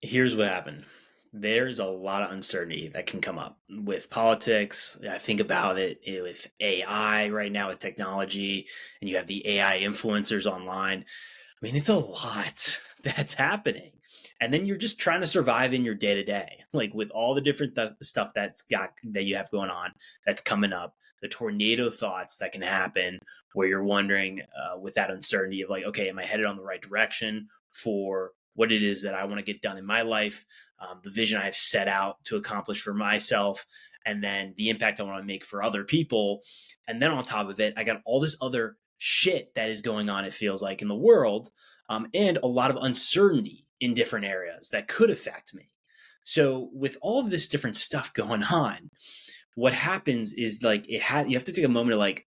Here's what happened. There's a lot of uncertainty that can come up with politics. I think about it with AI right now with technology, and you have the AI influencers online. I mean, it's a lot that's happening. And then you're just trying to survive in your day to day, like with all the different stuff that you have going on that's coming up, the tornado thoughts that can happen where you're wondering with that uncertainty of like, okay, am I headed on the right direction for what it is that I want to get done in my life, the vision I have set out to accomplish for myself, and then the impact I want to make for other people. And then on top of it, I got all this other shit that is going on, it feels like, in the world, and a lot of uncertainty in different areas that could affect me. So, with all of this different stuff going on, what happens is like you have to take a moment to like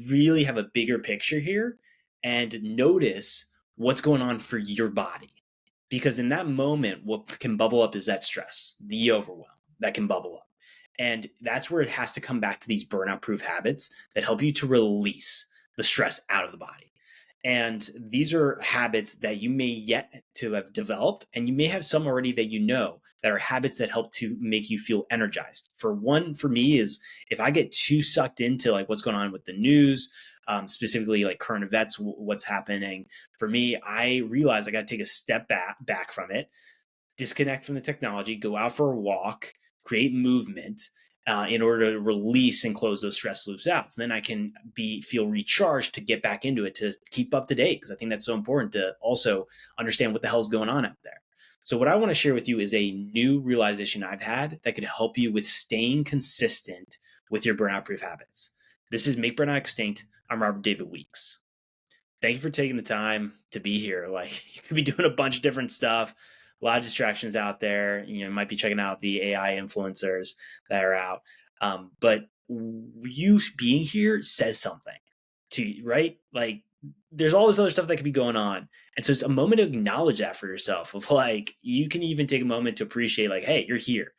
really have a bigger picture here and notice what's going on for your body. Because in that moment, what can bubble up is that stress, the overwhelm that can bubble up. And that's where it has to come back to these burnout proof habits that help you to release the stress out of the body. And these are habits that you may yet to have developed, and you may have some already that you know that are habits that help to make you feel energized. For one, for me, is if I get too sucked into like what's going on with the news, specifically like current events, what's happening. For me, I realize I got to take a step back from it, disconnect from the technology, go out for a walk, create movement in order to release and close those stress loops out. So then I can feel recharged to get back into it, to keep up to date, because I think that's so important to also understand what the hell is going on out there. So what I want to share with you is a new realization I've had that could help you with staying consistent with your burnout proof habits. This is Make Burnout Extinct. I'm Robert David Weeks. Thank you for taking the time to be here. Like, you could be doing a bunch of different stuff, a lot of distractions out there. You might be checking out the AI influencers that are out. But you being here says something to you, right? Like, there's all this other stuff that could be going on. And so it's a moment to acknowledge that for yourself of like, you can even take a moment to appreciate like, hey, you're here.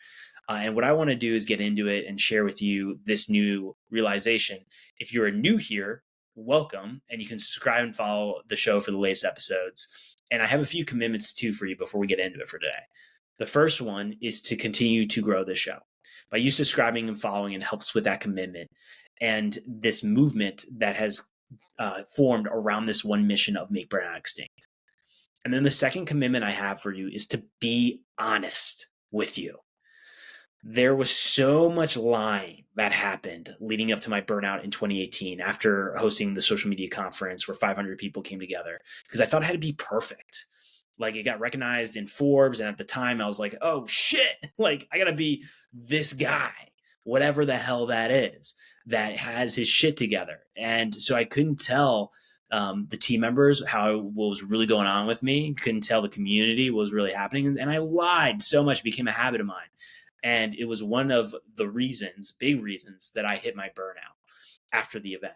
And what I want to do is get into it and share with you this new realization. If you're new here, welcome, and you can subscribe and follow the show for the latest episodes. And I have a few commitments too for you before we get into it for today. The first one is to continue to grow the show. By you subscribing and following, it helps with that commitment and this movement that has formed around this one mission of Make Burnout Extinct. And then the second commitment I have for you is to be honest with you. There was so much lying that happened leading up to my burnout in 2018 after hosting the social media conference where 500 people came together, because I thought it had to be perfect. Like, it got recognized in Forbes, and at the time I was like, oh shit, like I gotta be this guy, whatever the hell that is, that has his shit together. And so I couldn't tell the team members what was really going on with me, couldn't tell the community what was really happening. And I lied so much, it became a habit of mine. And it was one of the reasons, big reasons, that I hit my burnout after the event.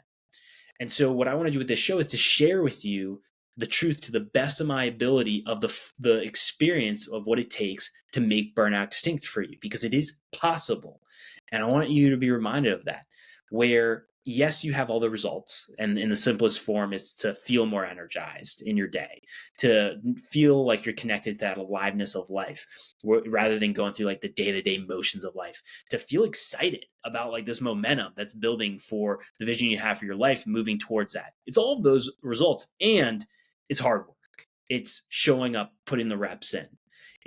And so what I want to do with this show is to share with you the truth to the best of my ability of the experience of what it takes to make burnout extinct for you, because it is possible. And I want you to be reminded of that, where yes, you have all the results, and in the simplest form is to feel more energized in your day, to feel like you're connected to that aliveness of life, rather than going through like the day-to-day motions of life, to feel excited about like this momentum that's building for the vision you have for your life, moving towards that. It's all of those results, and it's hard work. It's showing up, putting the reps in.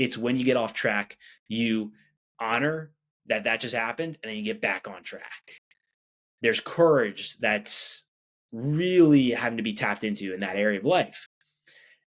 It's when you get off track, you honor that just happened, and then you get back on track. There's courage that's really having to be tapped into in that area of life.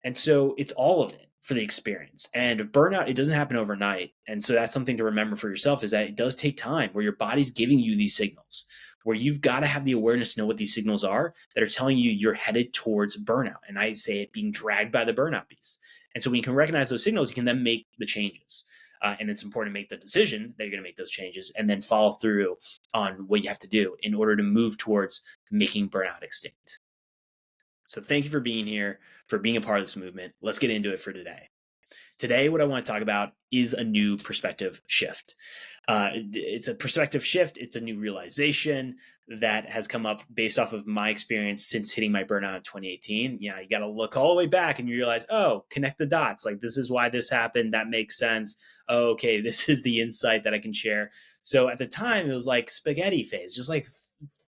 And so it's all of it for the experience. And burnout, it doesn't happen overnight. And so that's something to remember for yourself, is that it does take time, where your body's giving you these signals, where you've got to have the awareness to know what these signals are that are telling you you're headed towards burnout. And I say it being dragged by the burnout beast. And so when you can recognize those signals, you can then make the changes. And it's important to make the decision that you're going to make those changes and then follow through on what you have to do in order to move towards making burnout extinct. So thank you for being here, for being a part of this movement. Let's get into it for today. Today, what I want to talk about is a new perspective shift. It's a perspective shift. It's a new realization that has come up based off of my experience since hitting my burnout in 2018. You got to look all the way back and you realize, oh, connect the dots. Like, this is why this happened. That makes sense. Oh, okay, this is the insight that I can share. So at the time, it was like spaghetti phase, just like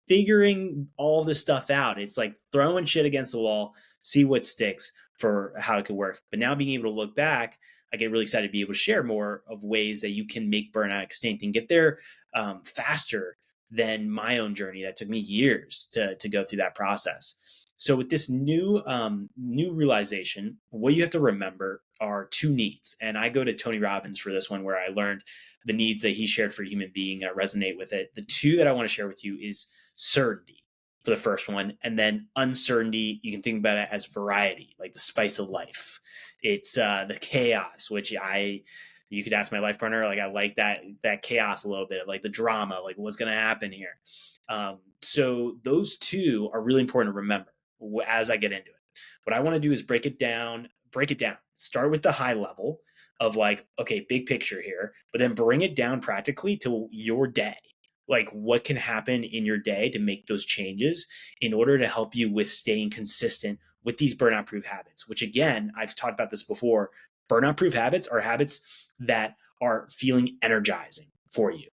figuring all this stuff out. It's like throwing shit against the wall, see what sticks for how it could work. But now being able to look back, I get really excited to be able to share more of ways that you can make burnout extinct and get there faster than my own journey that took me years to go through that process. So with this new realization, what you have to remember are two needs. And I go to Tony Robbins for this one, where I learned the needs that he shared for human being. I resonate with it. The two that I want to share with you is certainty for the first one, and then uncertainty. You can think about it as variety, like the spice of life. It's the chaos, which you could ask my life partner, like, I like that chaos a little bit, like the drama, like what's going to happen here. So those two are really important to remember as I get into it. What I want to do is break it down. Start with the high level of like, okay, big picture here, but then bring it down practically to your day. Like, what can happen in your day to make those changes in order to help you with staying consistent with these burnout proof habits, which, again, I've talked about this before. Burnout proof habits are habits that are feeling energizing for you.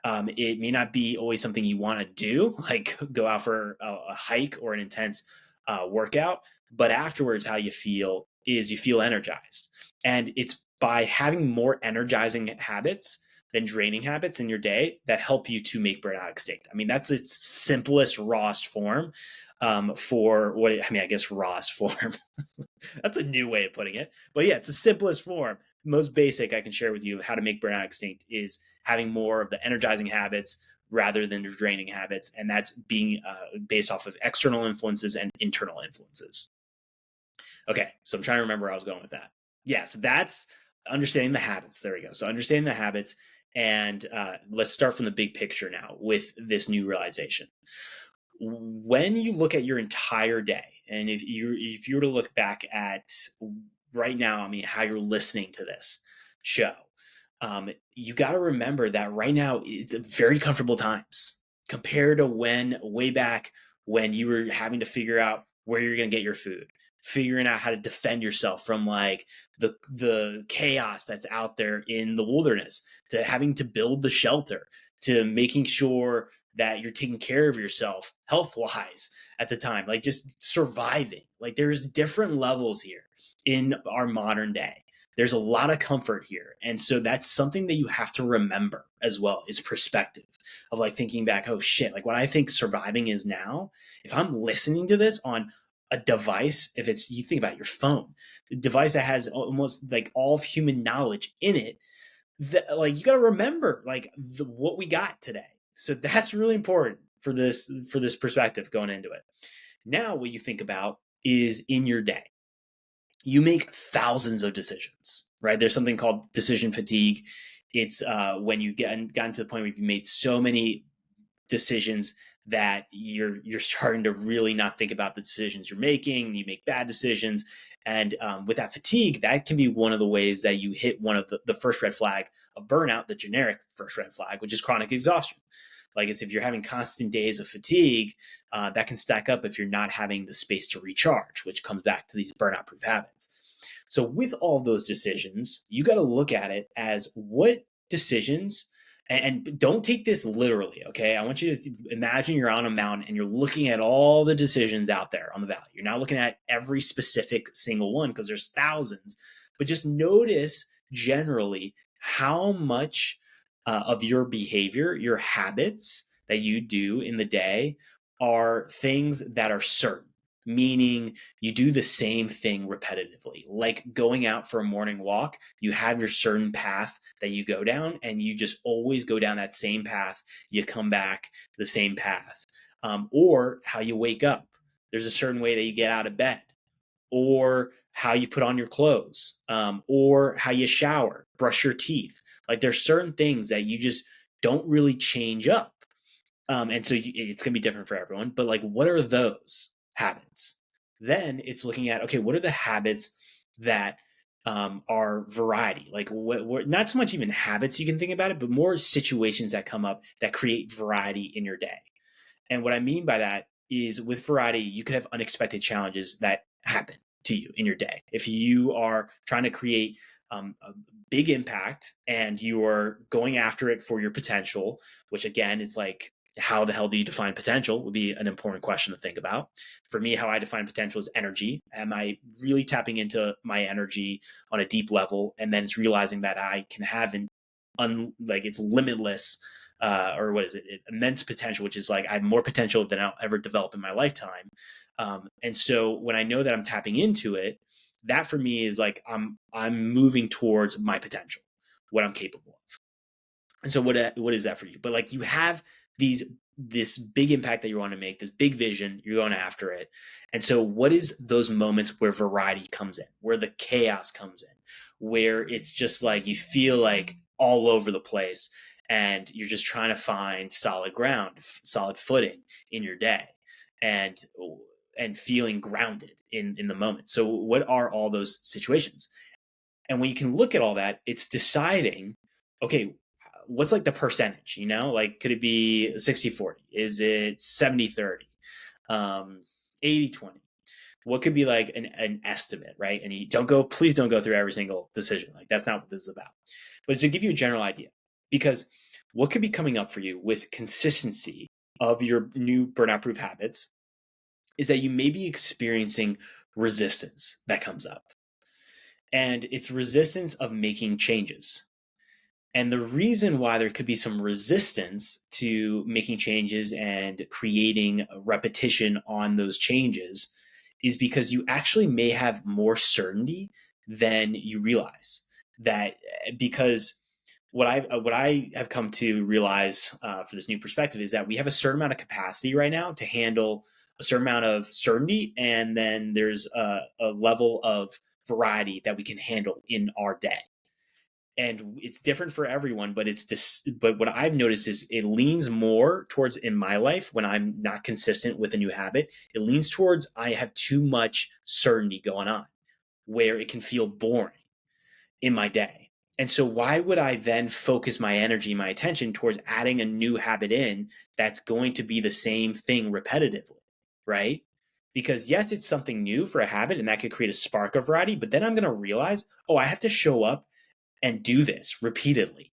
It may not be always something you want to do, like go out for a hike or an intense workout, but afterwards, how you feel is you feel energized. And it's by having more energizing habits than draining habits in your day that help you to make burnout extinct. I mean, that's its simplest, rawest form for what, I guess rawest form. That's a new way of putting it. But yeah, it's the simplest form. Most basic I can share with you of how to make burnout extinct is having more of the energizing habits rather than the draining habits. And that's being based off of external influences and internal influences. Okay, so I'm trying to remember where I was going with that. Yeah, so that's understanding the habits. There we go. So understanding the habits. And let's start from the big picture now with this new realization. When you look at your entire day, and if you were to look back at right now, I mean, how you're listening to this show, you got to remember that right now it's very comfortable times compared to way back when you were having to figure out where you're going to get your food, figuring out how to defend yourself from like the chaos that's out there in the wilderness, to having to build the shelter, to making sure that you're taking care of yourself health wise at the time, like just surviving. Like, there's different levels here in our modern day. There's a lot of comfort here. And so that's something that you have to remember as well, is perspective of like thinking back, oh shit, like what I think surviving is now, if I'm listening to this on a device, if it's, you think about your phone, the device that has almost like all of human knowledge in it, that, like, you got to remember like what we got today. So that's really important for this perspective going into it. Now, what you think about is in your day, you make thousands of decisions, right? There's something called decision fatigue. It's when you gotten to the point where you've made so many decisions that you're starting to really not think about the decisions you're making. You make bad decisions. And with that fatigue, that can be one of the ways that you hit one of the first red flag of burnout, the generic first red flag, which is chronic exhaustion. Like, if you're having constant days of fatigue, that can stack up if you're not having the space to recharge, which comes back to these burnout proof habits. So with all of those decisions, you got to look at it as what decisions, and don't take this literally, okay? I want you to imagine you're on a mountain and you're looking at all the decisions out there on the valley. You're not looking at every specific single one because there's thousands, but just notice generally how much of your behavior, your habits that you do in the day are things that are certain, meaning you do the same thing repetitively. Like going out for a morning walk, you have your certain path that you go down, and you just always go down that same path. You come back the same path. Or how you wake up. There's a certain way that you get out of bed, or how you put on your clothes, or how you shower, brush your teeth. Like, there's certain things that you just don't really change up. And so it's going to be different for everyone, but like, what are those habits? Then it's looking at, okay, what are the habits that are variety. Like what, not so much even habits you can think about it, but more situations that come up that create variety in your day. And what I mean by that is with variety, you could have unexpected challenges that happen to you in your day. If you are trying to create a big impact and you are going after it for your potential, which again, it's like, how the hell do you define potential would be an important question to think about. For me, how I define potential is energy. Am I really tapping into my energy on a deep level? And then it's realizing that I can have like it's limitless, or what is it? Immense potential, which is like I have more potential than I'll ever develop in my lifetime. And so when I know that I'm tapping into it, that for me is like I'm moving towards my potential, what I'm capable of. And so what is that for you? But like you have this big impact that you want to make, this big vision, you're going after it. And so what is those moments where variety comes in, where the chaos comes in, where it's just like you feel like all over the place and you're just trying to find solid ground, solid footing in your day and feeling grounded in the moment. So what are all those situations? And when you can look at all that, it's deciding, okay, what's like the percentage, like could it be 60-40? Is it 70-30? 80-20? What could be like an estimate, right? And you please don't go through every single decision. Like that's not what this is about. But it's to give you a general idea, because what could be coming up for you with consistency of your new burnout proof habits is that you may be experiencing resistance that comes up. And it's resistance of making changes. And the reason why there could be some resistance to making changes and creating a repetition on those changes is because you actually may have more certainty than you realize. That because what I have come to realize for this new perspective is that we have a certain amount of capacity right now to handle a certain amount of certainty, and then there's a level of variety that we can handle in our day. And it's different for everyone, but but what I've noticed is it leans more towards, in my life, when I'm not consistent with a new habit, it leans towards I have too much certainty going on where it can feel boring in my day. And so why would I then focus my energy, my attention towards adding a new habit in that's going to be the same thing repetitively, right? Because yes, it's something new for a habit and that could create a spark of variety, but then I'm going to realize, oh, I have to show up and do this repeatedly.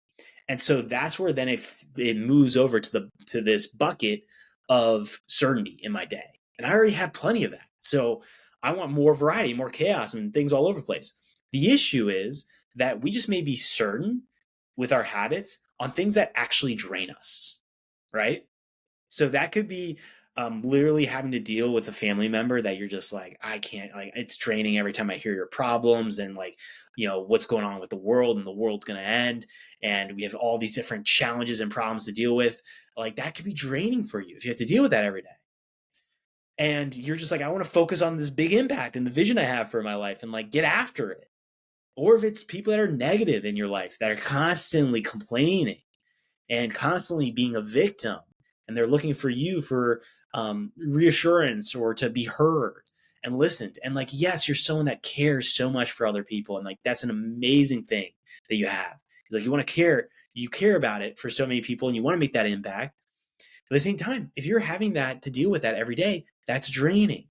And so that's where then it moves over to this bucket of certainty in my day. And I already have plenty of that. So I want more variety, more chaos, and things all over the place. The issue is that we just may be certain with our habits on things that actually drain us, right? So that could be literally having to deal with a family member that you're just like, I can't, like, it's draining every time I hear your problems and like, what's going on with the world and the world's going to end. And we have all these different challenges and problems to deal with. Like that could be draining for you if you have to deal with that every day. And you're just like, I want to focus on this big impact and the vision I have for my life and like get after it. Or if it's people that are negative in your life that are constantly complaining and constantly being a victim, and they're looking for you for reassurance or to be heard and listened. And like, yes, you're someone that cares so much for other people. And like, that's an amazing thing that you have. It's like, you care about it for so many people and you want to make that impact. But at the same time, if you're having that to deal with that every day, that's draining.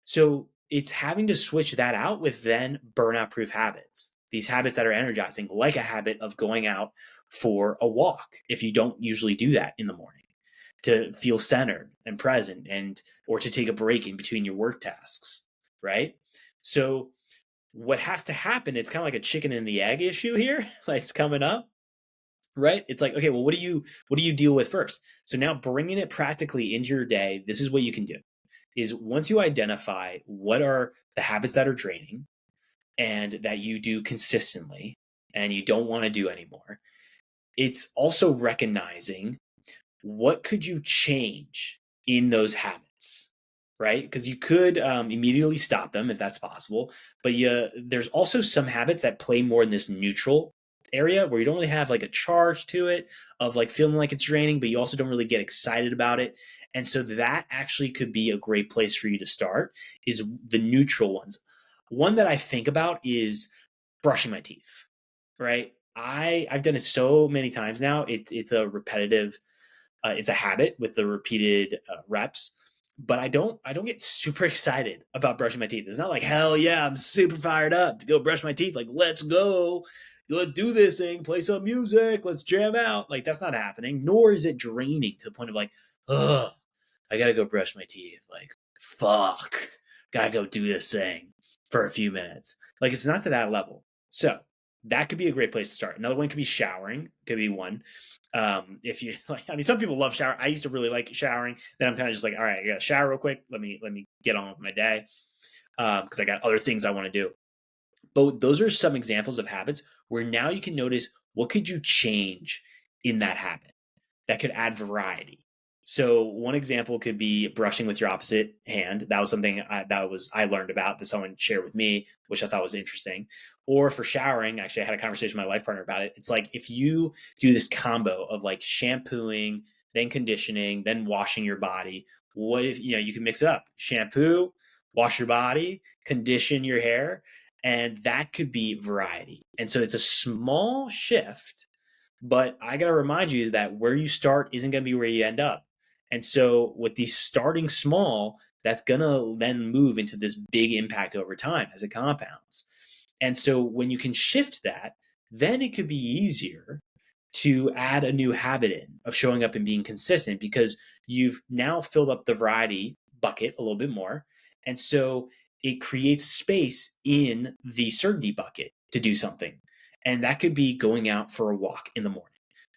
So it's having to switch that out with then burnout proof habits, these habits that are energizing, like a habit of going out for a walk if you don't usually do that in the morning, to feel centered and present, or to take a break in between your work tasks, right? So what has to happen, it's kind of like a chicken and the egg issue here, like it's coming up, right? It's like, okay, well, what do you deal with first? So now bringing it practically into your day, this is what you can do. Is once you identify what are the habits that are draining and that you do consistently and you don't want to do anymore, it's also recognizing what could you change in those habits, right? Because you could immediately stop them if that's possible, but there's also some habits that play more in this neutral area where you don't really have like a charge to it of like feeling like it's draining, but you also don't really get excited about it. And so that actually could be a great place for you to start, is the neutral ones. One that I think about is brushing my teeth, right? I've done it so many times now. It's a repetitive, it's a habit with the repeated reps. But I don't get super excited about brushing my teeth. It's not like, hell yeah, I'm super fired up to go brush my teeth. Like, let's go, let's do this thing, play some music, let's jam out. Like, that's not happening. Nor is it draining to the point of like, ugh, I gotta go brush my teeth. Like, fuck, gotta go do this thing for a few minutes. Like, it's not to that level. So that could be a great place to start. Another one could be showering. Could be one. If you like, I mean, some people love shower. I used to really like showering. Then I'm kind of just like, all right, I got to shower real quick. Let me get on with my day because I got other things I want to do. But those are some examples of habits where now you can notice what could you change in that habit that could add variety. So one example could be brushing with your opposite hand. That was something I learned about that someone shared with me, which I thought was interesting. Or for showering, actually, I had a conversation with my life partner about it. It's like if you do this combo of like shampooing, then conditioning, then washing your body. What if you can mix it up? Shampoo, wash your body, condition your hair, and that could be variety. And so it's a small shift, but I got to remind you that where you start isn't going to be where you end up. And so with these starting small, that's going to then move into this big impact over time as it compounds. And so when you can shift that, then it could be easier to add a new habit in of showing up and being consistent because you've now filled up the variety bucket a little bit more. And so it creates space in the certainty bucket to do something. And that could be going out for a walk in the morning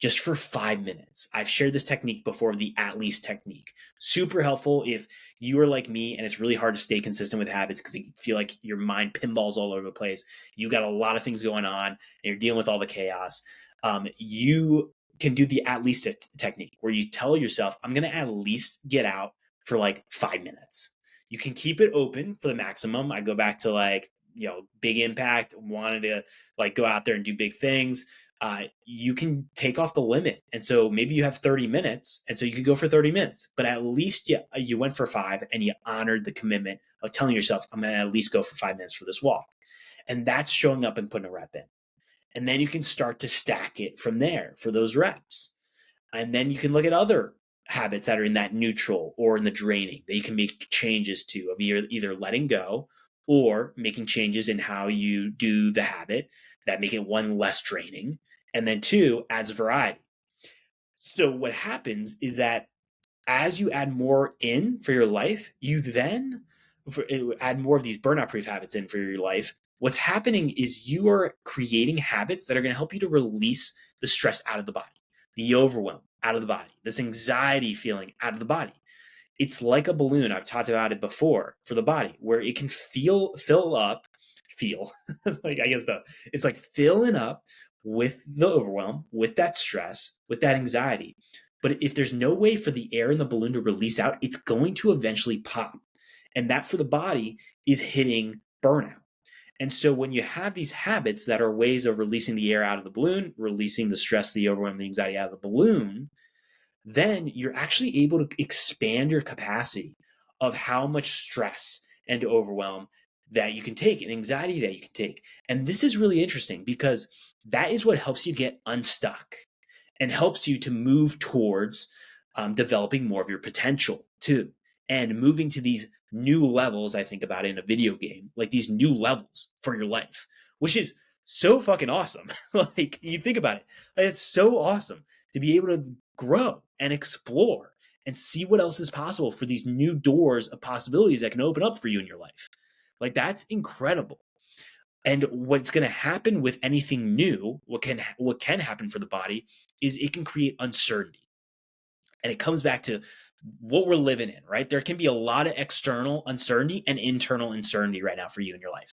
just for 5 minutes. I've shared this technique before, the at least technique. Super helpful if you are like me and it's really hard to stay consistent with habits because you feel like your mind pinballs all over the place. You got a lot of things going on and you're dealing with all the chaos. You can do the at least technique where you tell yourself, I'm going to at least get out for like 5 minutes. You can keep it open for the maximum. I go back to like, big impact, wanted to like go out there and do big things. You can take off the limit. And so maybe you have 30 minutes. And so you could go for 30 minutes, but at least you went for 5 and you honored the commitment of telling yourself, I'm going to at least go for 5 minutes for this walk. And that's showing up and putting a rep in. And then you can start to stack it from there for those reps. And then you can look at other habits that are in that neutral or in the draining that you can make changes to of either letting go or making changes in how you do the habit that make it one, less draining, and then two, adds variety. So what happens is that as you add more in for your life, you then add more of these burnout proof habits in for your life. What's happening is you are creating habits that are going to help you to release the stress out of the body, the overwhelm out of the body, this anxiety feeling out of the body. It's like a balloon. I've talked about it before for the body, where it can fill up, like I guess both. It's like filling up with the overwhelm, with that stress, with that anxiety. But if there's no way for the air in the balloon to release out, it's going to eventually pop. And that for the body is hitting burnout. And so when you have these habits that are ways of releasing the air out of the balloon, releasing the stress, the overwhelm, the anxiety out of the balloon, then you're actually able to expand your capacity of how much stress and overwhelm that you can take and anxiety that you can take. And this is really interesting because that is what helps you get unstuck and helps you to move towards developing more of your potential too. And moving to these new levels, I think about in a video game, like these new levels for your life, which is so fucking awesome. Like you think about it, it's so awesome to be able to grow and explore and see what else is possible for these new doors of possibilities that can open up for you in your life. Like that's incredible. And what's going to happen with anything new, what can happen for the body is it can create uncertainty. And it comes back to what we're living in, right? There can be a lot of external uncertainty and internal uncertainty right now for you in your life.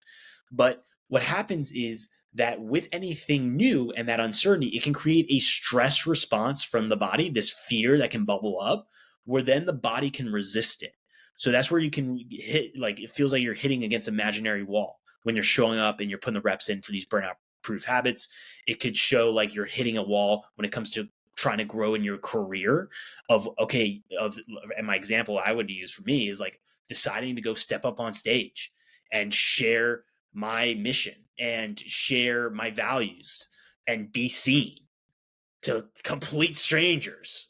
But what happens is that with anything new and that uncertainty, it can create a stress response from the body, this fear that can bubble up, where then the body can resist it. So that's where you can hit, like, it feels like you're hitting against an imaginary wall when you're showing up and you're putting the reps in for these burnout proof habits. It could show like you're hitting a wall when it comes to trying to grow in your career and my example I would use for me is like deciding to go step up on stage and share my mission and share my values and be seen to complete strangers.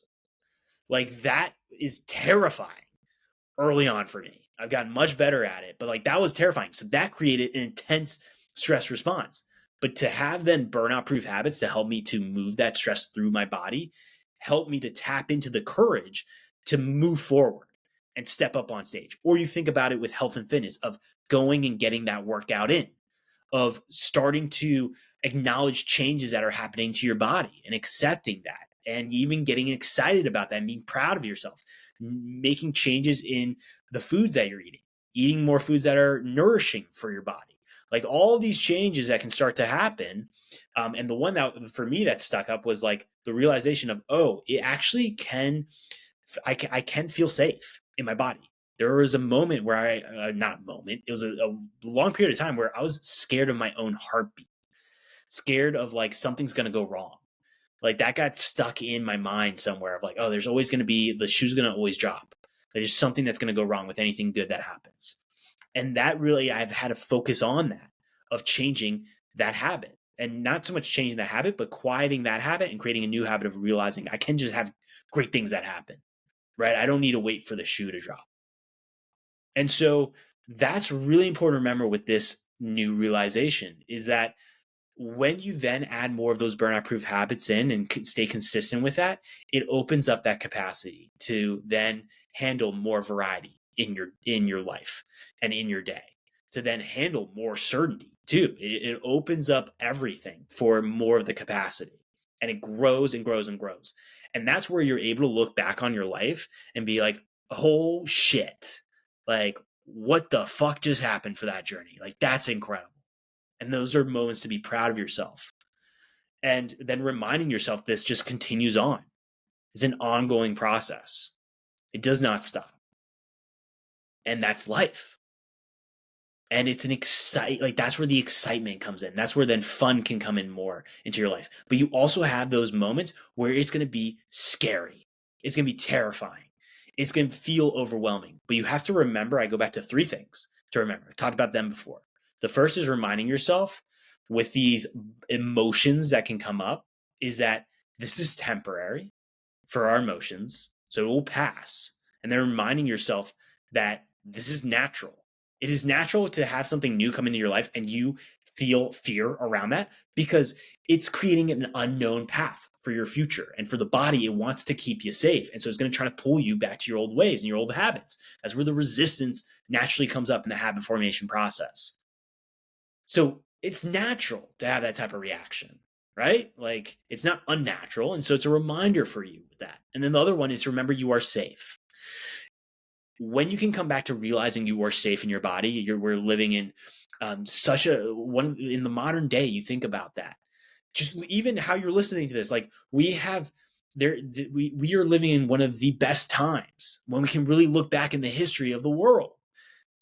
Like, that is terrifying early on for me. I've gotten much better at it, but like, that was terrifying. So that created an intense stress response. But to have then burnout proof habits to help me to move that stress through my body, help me to tap into the courage to move forward and step up on stage. Or you think about it with health and fitness, of going and getting that workout in, of starting to acknowledge changes that are happening to your body and accepting that, and even getting excited about that and being proud of yourself, making changes in the foods that you're eating more foods that are nourishing for your body. Like, all of these changes that can start to happen. And the one that for me that stuck up was like the realization of, oh, it actually I can feel safe in my body. There was a moment where not a moment, it was a long period of time where I was scared of my own heartbeat, scared of like something's going to go wrong. Like, that got stuck in my mind somewhere of like, oh, there's always going to be, the shoe's going to always drop. There's something that's going to go wrong with anything good that happens. And that really, I've had to focus on that, of changing that habit, and not so much changing the habit, but quieting that habit and creating a new habit of realizing I can just have great things that happen, right? I don't need to wait for the shoe to drop. And so that's really important to remember with this new realization, is that when you then add more of those burnout proof habits in and stay consistent with that, it opens up that capacity to then handle more variety in your life and in your day, to then handle more certainty too. It opens up everything for more of the capacity, and it grows and grows and grows. And that's where you're able to look back on your life and be like, oh shit, like, what the fuck just happened for that journey? Like, that's incredible. And those are moments to be proud of yourself. And then reminding yourself this just continues on. It's an ongoing process. It does not stop. And that's life. And it's that's where the excitement comes in. That's where then fun can come in more into your life. But you also have those moments where it's going to be scary. It's going to be terrifying. It's going to feel overwhelming. But you have to remember, I go back to 3 things to remember. I talked about them before. The first is reminding yourself with these emotions that can come up, is that this is temporary for our emotions, so it will pass. And then reminding yourself that this is natural. It is natural to have something new come into your life and you feel fear around that, because it's creating an unknown path for your future. And for the body, it wants to keep you safe. And so it's going to try to pull you back to your old ways and your old habits. That's where the resistance naturally comes up in the habit formation process. So it's natural to have that type of reaction, right? Like, it's not unnatural. And so it's a reminder for you with that. And then the other one is to remember you are safe. When you can come back to realizing you are safe in your body, we're living in in the modern day, you think about that. Just even how you're listening to this, like, we are living in one of the best times when we can really look back in the history of the world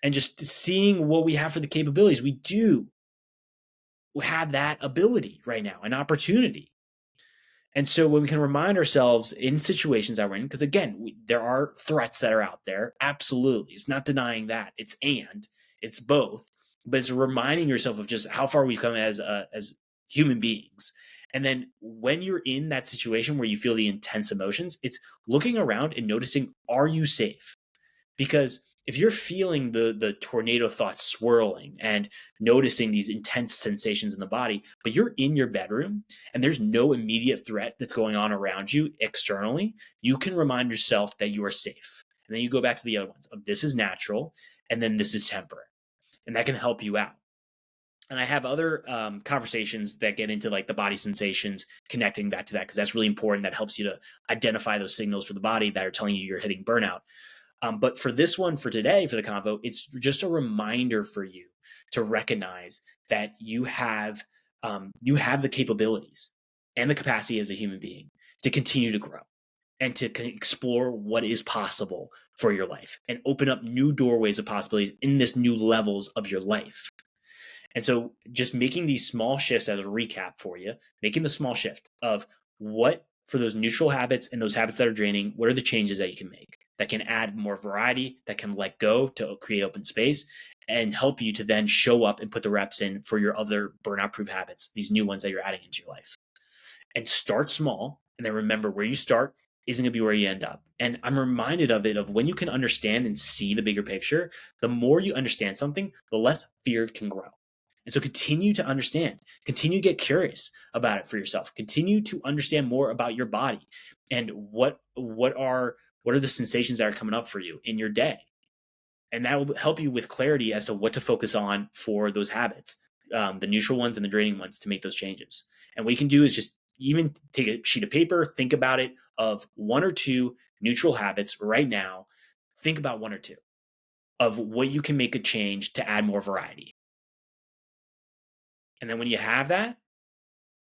and just seeing what we have for the capabilities. We do have that ability right now, an opportunity. And so when we can remind ourselves in situations that we're in, because again, there are threats that are out there. Absolutely. It's not denying that. It's both, but it's reminding yourself of just how far we've come as human beings. And then when you're in that situation where you feel the intense emotions, it's looking around and noticing, are you safe? Because if you're feeling the tornado thoughts swirling and noticing these intense sensations in the body, but you're in your bedroom and there's no immediate threat that's going on around you externally, you can remind yourself that you are safe. And then you go back to the other ones of, this is natural, and then this is temporary. And that can help you out. And I have other conversations that get into like the body sensations, connecting back to that, because that's really important. That helps you to identify those signals for the body that are telling you you're hitting burnout. But for this one, for today, for the convo, it's just a reminder for you to recognize that you have the capabilities and the capacity as a human being to continue to grow and to explore what is possible for your life and open up new doorways of possibilities in this new levels of your life. And so just making these small shifts as a recap for you, making the small shift of what, for those neutral habits and those habits that are draining, what are the changes that you can make that can add more variety, that can let go to create open space, and help you to then show up and put the reps in for your other burnout proof habits, these new ones that you're adding into your life. And start small. And then remember, where you start isn't going to be where you end up. And I'm reminded of it, of when you can understand and see the bigger picture, the more you understand something, the less fear can grow. And so continue to understand, continue to get curious about it for yourself, continue to understand more about your body and what are the sensations that are coming up for you in your day. And that will help you with clarity as to what to focus on for those habits, the neutral ones and the draining ones, to make those changes. And what you can do is just even take a sheet of paper, think about it, of one or two neutral habits right now. Think about one or two of what you can make a change to add more variety. And then when you have that,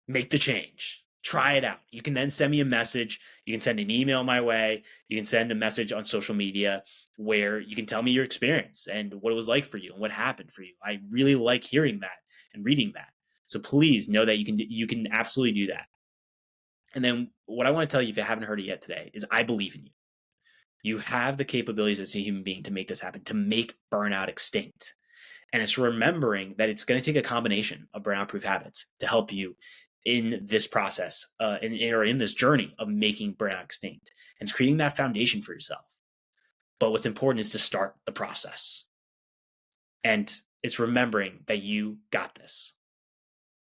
make the change. Try it out. You can then send me a message. You can send an email my way. You can send a message on social media where you can tell me your experience and what it was like for you and what happened for you. I really like hearing that and reading that. So please know that you can absolutely do that. And then what I want to tell you, if you haven't heard it yet today, is I believe in you. You have the capabilities as a human being to make this happen, to make burnout extinct. And it's remembering that it's going to take a combination of burnout proof habits to help you in this process, or in this journey of making burnout extinct. And it's creating that foundation for yourself. But what's important is to start the process. And it's remembering that you got this.